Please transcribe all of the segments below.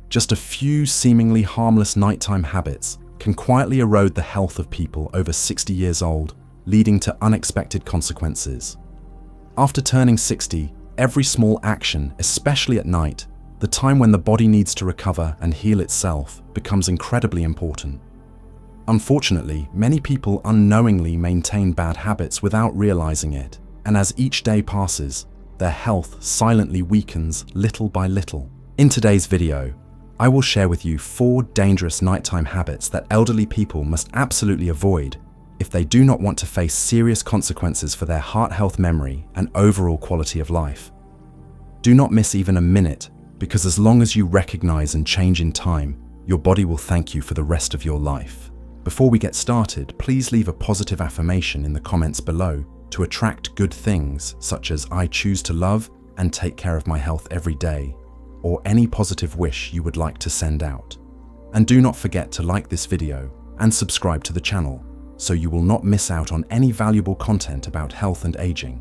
Just a few seemingly harmless nighttime habits can quietly erode the health of people over 60 years old, leading to unexpected consequences. After turning 60, every small action, especially at night, the time when the body needs to recover and heal itself, becomes incredibly important. Unfortunately, many people unknowingly maintain bad habits without realizing it, and as each day passes, their health silently weakens little by little. In today's video, I will share with you 4 dangerous nighttime habits that elderly people must absolutely avoid if they do not want to face serious consequences for their heart health, memory, and overall quality of life. Do not miss even a minute, because as long as you recognize and change in time, your body will thank you for the rest of your life. Before we get started, please leave a positive affirmation in the comments below to attract good things such as "I choose to love and take care of my health every day," or any positive wish you would like to send out. And do not forget to like this video and subscribe to the channel so you will not miss out on any valuable content about health and aging.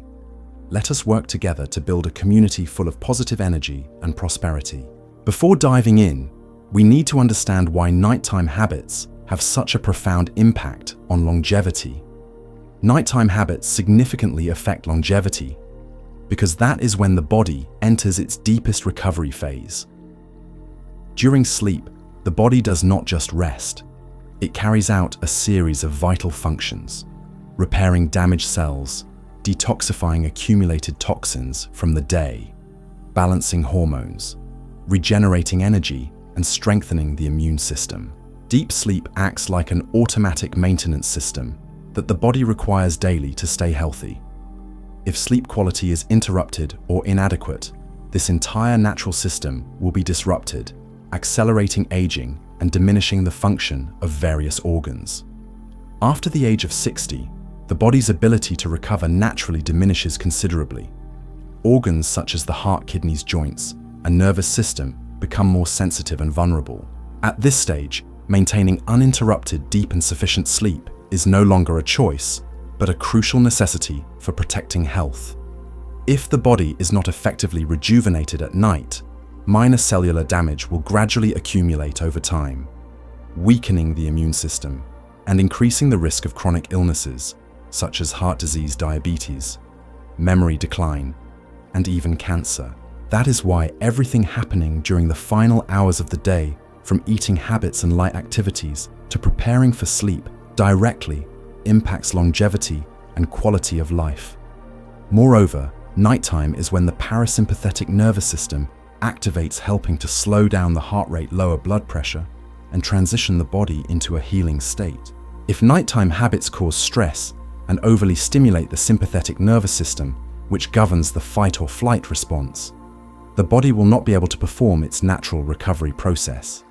Let us work together to build a community full of positive energy and prosperity. Before diving in, we need to understand why nighttime habits have such a profound impact on longevity. Nighttime habits significantly affect longevity because that is when the body enters its deepest recovery phase. During sleep, the body does not just rest. It carries out a series of vital functions, repairing damaged cells, detoxifying accumulated toxins from the day, balancing hormones, regenerating energy, and strengthening the immune system. Deep sleep acts like an automatic maintenance system that the body requires daily to stay healthy. If sleep quality is interrupted or inadequate, this entire natural system will be disrupted, accelerating aging and diminishing the function of various organs. After the age of 60, the body's ability to recover naturally diminishes considerably. Organs such as the heart, kidneys, joints, and nervous system become more sensitive and vulnerable. At this stage, maintaining uninterrupted, deep and sufficient sleep is no longer a choice, but a crucial necessity for protecting health. If the body is not effectively rejuvenated at night, minor cellular damage will gradually accumulate over time, weakening the immune system and increasing the risk of chronic illnesses such as heart disease, diabetes, memory decline, and even cancer. That is why everything happening during the final hours of the day, from eating habits and light activities to preparing for sleep, directly impacts longevity and quality of life. Moreover, nighttime is when the parasympathetic nervous system activates, helping to slow down the heart rate, lower blood pressure, and transition the body into a healing state. If nighttime habits cause stress and overly stimulate the sympathetic nervous system, which governs the fight or flight response, the body will not be able to perform its natural recovery process.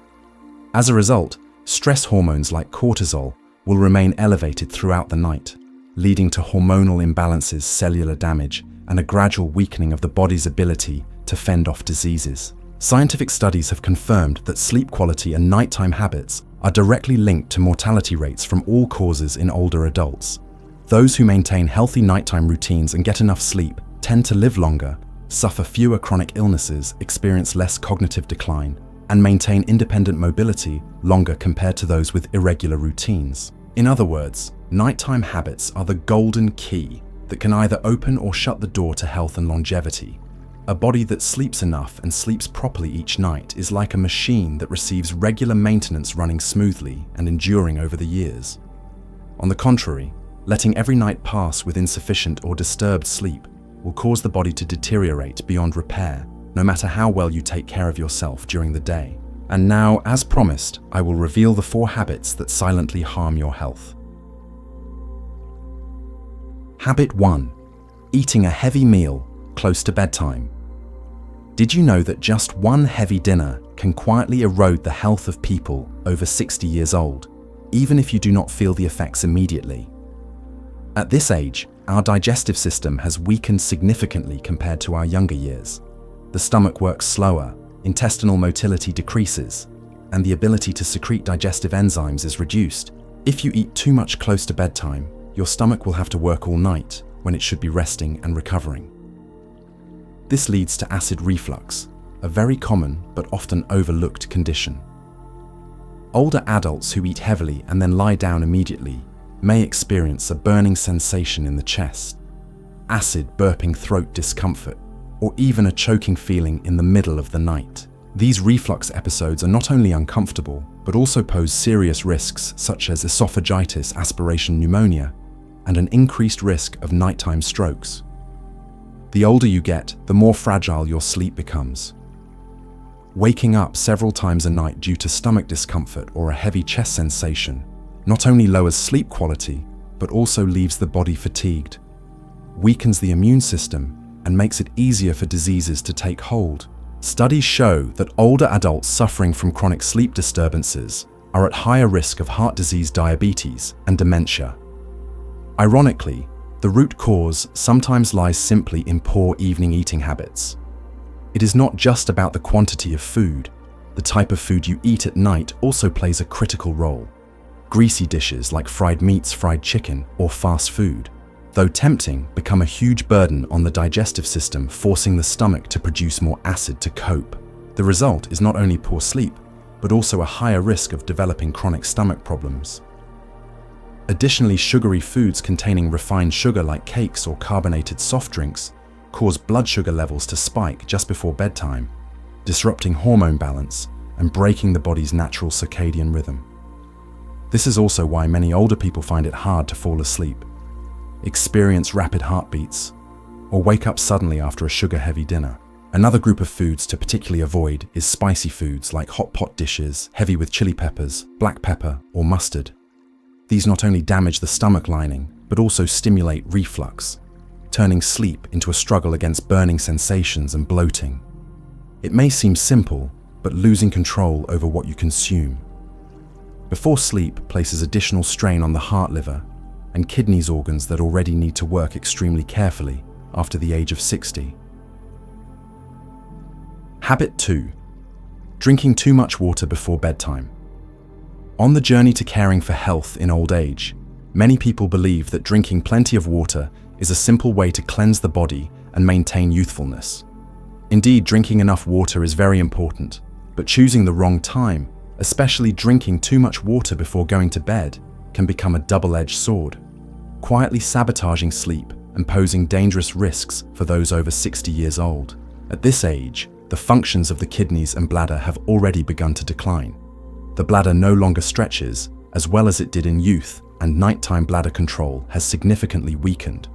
As a result, stress hormones like cortisol will remain elevated throughout the night, leading to hormonal imbalances, cellular damage, and a gradual weakening of the body's ability to fend off diseases. Scientific studies have confirmed that sleep quality and nighttime habits are directly linked to mortality rates from all causes in older adults. Those who maintain healthy nighttime routines and get enough sleep tend to live longer, suffer fewer chronic illnesses, experience less cognitive decline, and maintain independent mobility longer compared to those with irregular routines. In other words, nighttime habits are the golden key that can either open or shut the door to health and longevity. A body that sleeps enough and sleeps properly each night is like a machine that receives regular maintenance, running smoothly and enduring over the years. On the contrary, letting every night pass with insufficient or disturbed sleep will cause the body to deteriorate beyond repair, no matter how well you take care of yourself during the day. And now, as promised, I will reveal the 4 habits that silently harm your health. Habit 1. Eating a heavy meal close to bedtime. Did you know that just one heavy dinner can quietly erode the health of people over 60 years old, even if you do not feel the effects immediately? At this age, our digestive system has weakened significantly compared to our younger years. The stomach works slower, intestinal motility decreases, and the ability to secrete digestive enzymes is reduced. If you eat too much close to bedtime, your stomach will have to work all night when it should be resting and recovering. This leads to acid reflux, a very common but often overlooked condition. Older adults who eat heavily and then lie down immediately may experience a burning sensation in the chest, acid burping throat discomfort, or even a choking feeling in the middle of the night. These reflux episodes are not only uncomfortable, but also pose serious risks such as esophagitis, aspiration pneumonia, and an increased risk of nighttime strokes. The older you get, the more fragile your sleep becomes. Waking up several times a night due to stomach discomfort or a heavy chest sensation not only lowers sleep quality, but also leaves the body fatigued, weakens the immune system, and makes it easier for diseases to take hold. Studies show that older adults suffering from chronic sleep disturbances are at higher risk of heart disease, diabetes, and dementia. Ironically, the root cause sometimes lies simply in poor evening eating habits. It is not just about the quantity of food. The type of food you eat at night also plays a critical role. Greasy dishes like fried meats, fried chicken, or fast food, though tempting, become a huge burden on the digestive system, forcing the stomach to produce more acid to cope. The result is not only poor sleep, but also a higher risk of developing chronic stomach problems. Additionally, sugary foods containing refined sugar like cakes or carbonated soft drinks cause blood sugar levels to spike just before bedtime, disrupting hormone balance and breaking the body's natural circadian rhythm. This is also why many older people find it hard to fall asleep, experience rapid heartbeats, or wake up suddenly after a sugar-heavy dinner. Another group of foods to particularly avoid is spicy foods like hot pot dishes, heavy with chili peppers, black pepper, or mustard. These not only damage the stomach lining, but also stimulate reflux, turning sleep into a struggle against burning sensations and bloating. It may seem simple, but losing control over what you consume before sleep places additional strain on the heart, liver, and kidneys, organs that already need to work extremely carefully after the age of 60. Habit 2. Drinking too much water before bedtime. On the journey to caring for health in old age, many people believe that drinking plenty of water is a simple way to cleanse the body and maintain youthfulness. Indeed, drinking enough water is very important, but choosing the wrong time, especially drinking too much water before going to bed, can become a double-edged sword, quietly sabotaging sleep and posing dangerous risks for those over 60 years old. At this age, the functions of the kidneys and bladder have already begun to decline. The bladder no longer stretches as well as it did in youth, and nighttime bladder control has significantly weakened.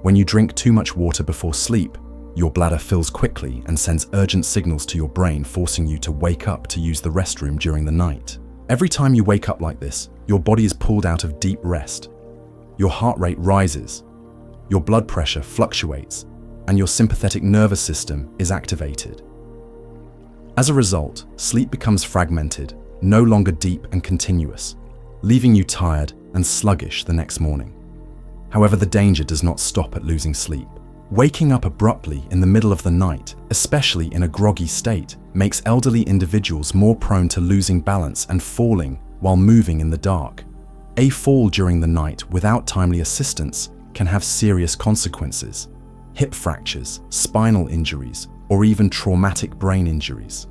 When you drink too much water before sleep, your bladder fills quickly and sends urgent signals to your brain, forcing you to wake up to use the restroom during the night. Every time you wake up like this, your body is pulled out of deep rest. Your heart rate rises, your blood pressure fluctuates, and your sympathetic nervous system is activated. As a result, sleep becomes fragmented, no longer deep and continuous, leaving you tired and sluggish the next morning. However, the danger does not stop at losing sleep. Waking up abruptly in the middle of the night, especially in a groggy state, makes elderly individuals more prone to losing balance and falling while moving in the dark. A fall during the night without timely assistance can have serious consequences: hip fractures, spinal injuries, or even traumatic brain injuries.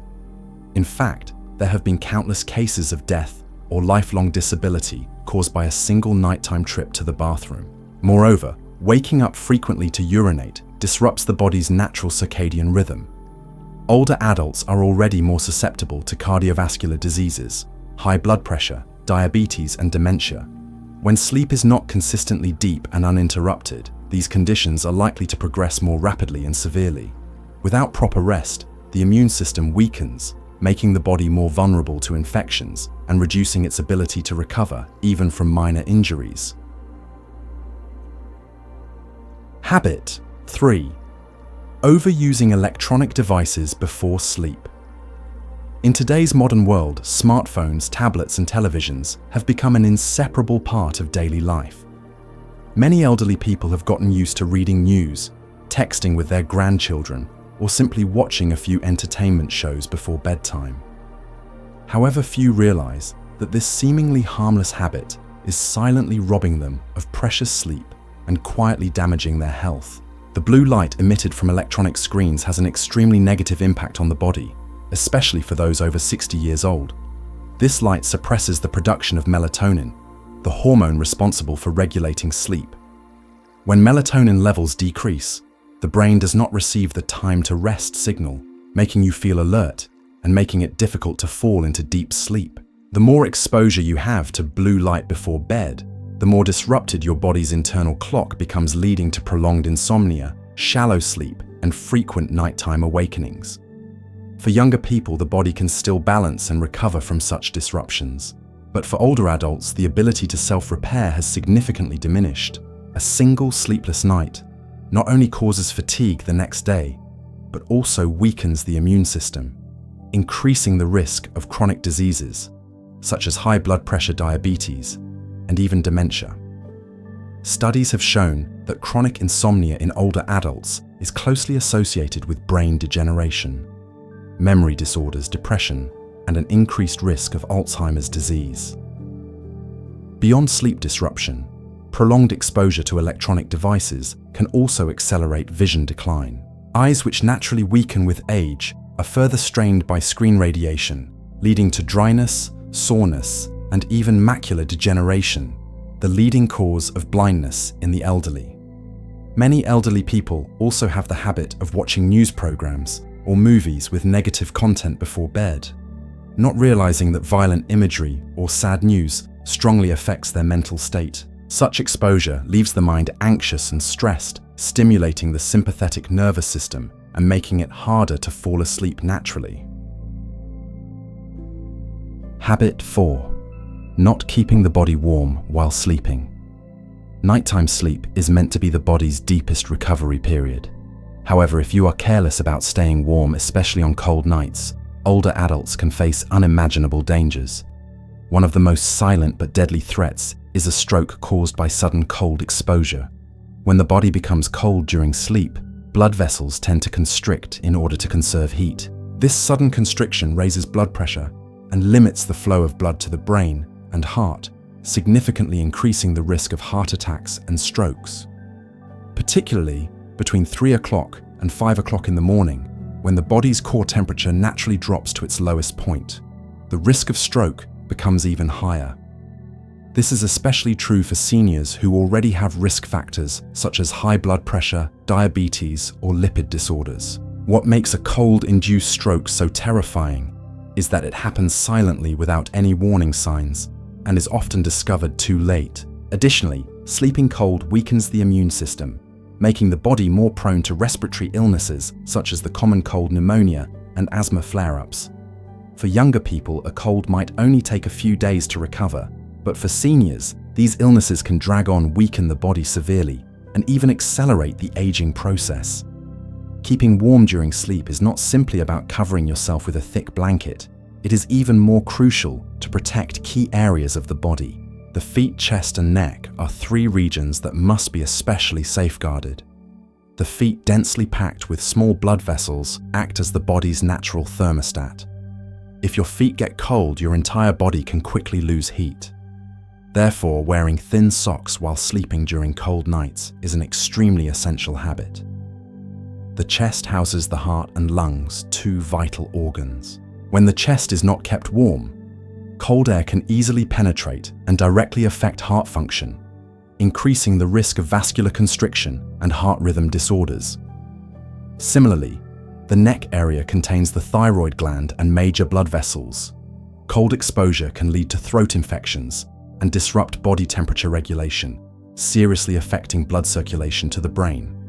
In fact, there have been countless cases of death or lifelong disability caused by a single nighttime trip to the bathroom. Moreover, waking up frequently to urinate disrupts the body's natural circadian rhythm. Older adults are already more susceptible to cardiovascular diseases, high blood pressure, diabetes, and dementia. When sleep is not consistently deep and uninterrupted, these conditions are likely to progress more rapidly and severely. Without proper rest, the immune system weakens, making the body more vulnerable to infections and reducing its ability to recover even from minor injuries. Habit 3. Overusing electronic devices before sleep. In today's modern world, smartphones, tablets, and televisions have become an inseparable part of daily life. Many elderly people have gotten used to reading news, texting with their grandchildren, or simply watching a few entertainment shows before bedtime. However, few realize that this seemingly harmless habit is silently robbing them of precious sleep and quietly damaging their health. The blue light emitted from electronic screens has an extremely negative impact on the body, especially for those over 60 years old. This light suppresses the production of melatonin, the hormone responsible for regulating sleep. When melatonin levels decrease, the brain does not receive the time to rest signal, making you feel alert and making it difficult to fall into deep sleep. The more exposure you have to blue light before bed, the more disrupted your body's internal clock becomes, leading to prolonged insomnia, shallow sleep, and frequent nighttime awakenings. For younger people, the body can still balance and recover from such disruptions. But for older adults, the ability to self-repair has significantly diminished. A single sleepless night not only causes fatigue the next day, but also weakens the immune system, increasing the risk of chronic diseases such as high blood pressure, diabetes, and even dementia. Studies have shown that chronic insomnia in older adults is closely associated with brain degeneration, memory disorders, depression, and an increased risk of Alzheimer's disease. Beyond sleep disruption, prolonged exposure to electronic devices can also accelerate vision decline. Eyes, which naturally weaken with age, are further strained by screen radiation, leading to dryness, soreness, and even macular degeneration, the leading cause of blindness in the elderly. Many elderly people also have the habit of watching news programs or movies with negative content before bed, not realizing that violent imagery or sad news strongly affects their mental state. Such exposure leaves the mind anxious and stressed, stimulating the sympathetic nervous system and making it harder to fall asleep naturally. Habit 4. Not keeping the body warm while sleeping. Nighttime sleep is meant to be the body's deepest recovery period. However, if you are careless about staying warm, especially on cold nights, older adults can face unimaginable dangers. One of the most silent but deadly threats is a stroke caused by sudden cold exposure. When the body becomes cold during sleep, blood vessels tend to constrict in order to conserve heat. This sudden constriction raises blood pressure and limits the flow of blood to the brain and heart, significantly increasing the risk of heart attacks and strokes. Particularly between 3 o'clock and 5 o'clock in the morning, when the body's core temperature naturally drops to its lowest point, the risk of stroke becomes even higher. This is especially true for seniors who already have risk factors such as high blood pressure, diabetes, or lipid disorders. What makes a cold-induced stroke so terrifying is that it happens silently without any warning signs and is often discovered too late. Additionally, sleeping cold weakens the immune system, making the body more prone to respiratory illnesses such as the common cold, pneumonia, and asthma flare-ups. For younger people, a cold might only take a few days to recover, but for seniors, these illnesses can drag on, weaken the body severely, and even accelerate the aging process. Keeping warm during sleep is not simply about covering yourself with a thick blanket. It is even more crucial to protect key areas of the body. The feet, chest, and neck are 3 regions that must be especially safeguarded. The feet, densely packed with small blood vessels, act as the body's natural thermostat. If your feet get cold, your entire body can quickly lose heat. Therefore, wearing thin socks while sleeping during cold nights is an extremely essential habit. The chest houses the heart and lungs, 2 vital organs. When the chest is not kept warm, cold air can easily penetrate and directly affect heart function, increasing the risk of vascular constriction and heart rhythm disorders. Similarly, the neck area contains the thyroid gland and major blood vessels. Cold exposure can lead to throat infections and disrupt body temperature regulation, seriously affecting blood circulation to the brain.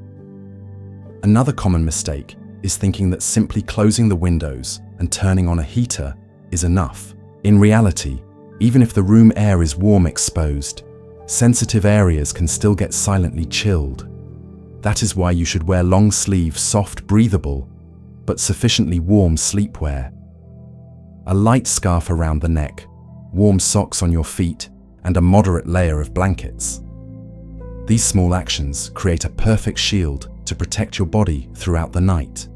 Another common mistake is thinking that simply closing the windows and turning on a heater is enough. In reality, even if the room air is warm exposed, sensitive areas can still get silently chilled. That is why you should wear long-sleeve, soft, breathable, but sufficiently warm sleepwear. A light scarf around the neck, warm socks on your feet, and a moderate layer of blankets. These small actions create a perfect shield to protect your body throughout the night.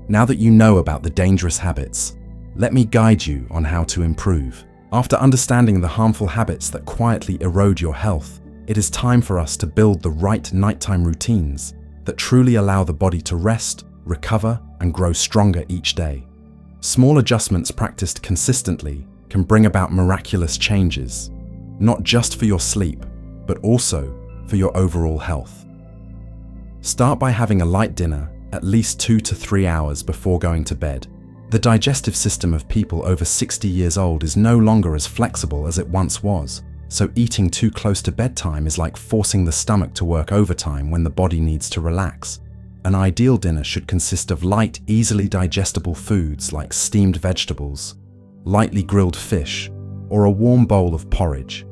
Now that you know about the dangerous habits, let me guide you on how to improve. After understanding the harmful habits that quietly erode your health, it is time for us to build the right nighttime routines that truly allow the body to rest, recover, and grow stronger each day. Small adjustments practiced consistently can bring about miraculous changes, not just for your sleep, but also for your overall health. Start by having a light dinner at least 2 to 3 hours before going to bed. The digestive system of people over 60 years old is no longer as flexible as it once was, so eating too close to bedtime is like forcing the stomach to work overtime when the body needs to relax. An ideal dinner should consist of light, easily digestible foods like steamed vegetables, lightly grilled fish, or a warm bowl of porridge.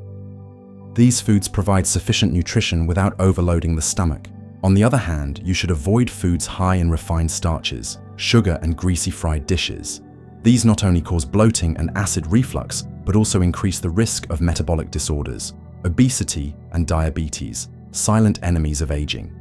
These foods provide sufficient nutrition without overloading the stomach. On the other hand, you should avoid foods high in refined starches, sugar, and greasy fried dishes. These not only cause bloating and acid reflux, but also increase the risk of metabolic disorders, obesity, and diabetes, silent enemies of aging.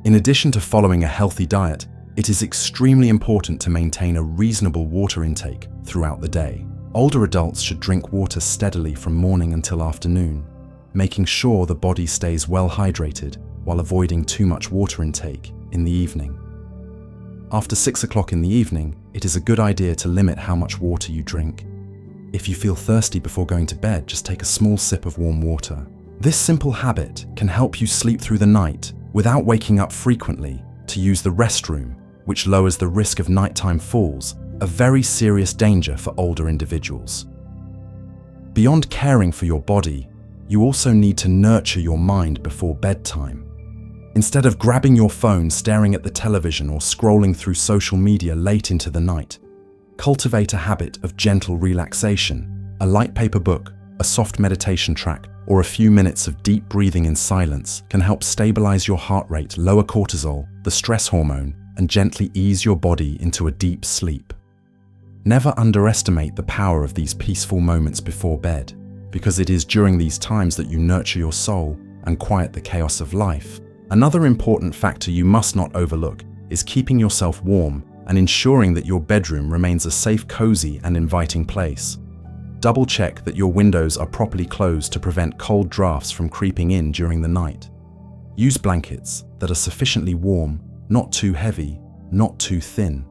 In addition to following a healthy diet, it is extremely important to maintain a reasonable water intake throughout the day. Older adults should drink water steadily from morning until afternoon, making sure the body stays well hydrated while avoiding too much water intake in the evening. After 6 o'clock in the evening, it is a good idea to limit how much water you drink. If you feel thirsty before going to bed, just take a small sip of warm water. This simple habit can help you sleep through the night without waking up frequently to use the restroom, which lowers the risk of nighttime falls, a very serious danger for older individuals. Beyond caring for your body, you also need to nurture your mind before bedtime. Instead of grabbing your phone, staring at the television, or scrolling through social media late into the night, cultivate a habit of gentle relaxation. A light paper book, a soft meditation track, or a few minutes of deep breathing in silence can help stabilize your heart rate, lower cortisol, the stress hormone, and gently ease your body into a deep sleep. Never underestimate the power of these peaceful moments before bed, because it is during these times that you nurture your soul and quiet the chaos of life. Another important factor you must not overlook is keeping yourself warm and ensuring that your bedroom remains a safe, cozy, and inviting place. Double check that your windows are properly closed to prevent cold drafts from creeping in during the night. Use blankets that are sufficiently warm, not too heavy, not too thin.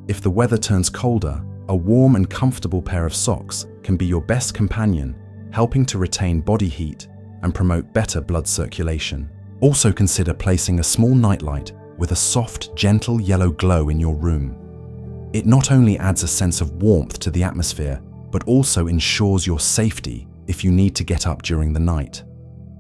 If the weather turns colder, a warm and comfortable pair of socks can be your best companion, helping to retain body heat and promote better blood circulation. Also consider placing a small nightlight with a soft, gentle yellow glow in your room. It not only adds a sense of warmth to the atmosphere, but also ensures your safety if you need to get up during the night.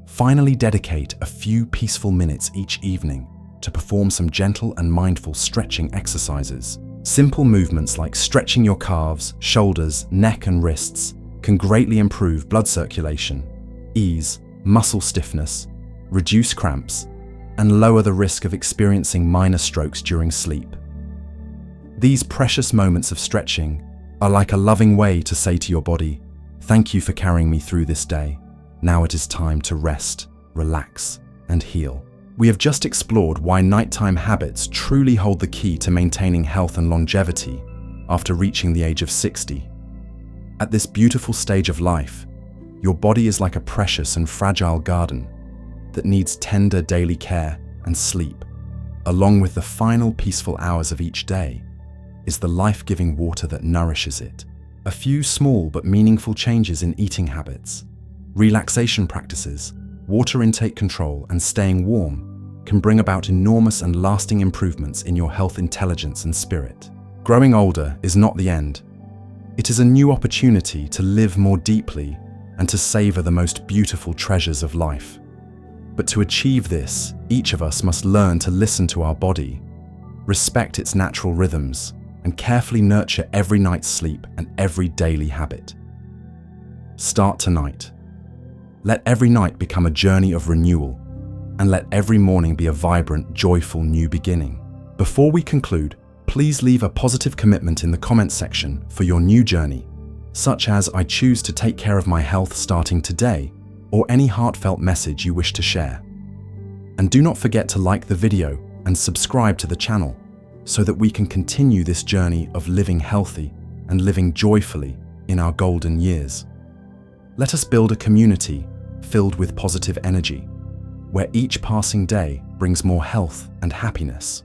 Finally, dedicate a few peaceful minutes each evening to perform some gentle and mindful stretching exercises. Simple movements like stretching your calves, shoulders, neck, and wrists can greatly improve blood circulation, ease muscle stiffness, reduce cramps, and lower the risk of experiencing minor strokes during sleep. These precious moments of stretching are like a loving way to say to your body, "Thank you for carrying me through this day. Now it is time to rest, relax, and heal." We have just explored why nighttime habits truly hold the key to maintaining health and longevity after reaching the age of 60. At this beautiful stage of life, your body is like a precious and fragile garden that needs tender daily care and sleep. Along with the final peaceful hours of each day is the life-giving water that nourishes it. A few small but meaningful changes in eating habits, relaxation practices, water intake control, and staying warm can bring about enormous and lasting improvements in your health, intelligence, and spirit. Growing older is not the end. It is a new opportunity to live more deeply and to savor the most beautiful treasures of life. But to achieve this, each of us must learn to listen to our body, respect its natural rhythms, and carefully nurture every night's sleep and every daily habit. Start tonight. Let every night become a journey of renewal, and let every morning be a vibrant, joyful new beginning. Before we conclude, please leave a positive commitment in the comments section for your new journey, such as "I choose to take care of my health starting today," or any heartfelt message you wish to share. And do not forget to like the video and subscribe to the channel so that we can continue this journey of living healthy and living joyfully in our golden years. Let us build a community filled with positive energy, where each passing day brings more health and happiness.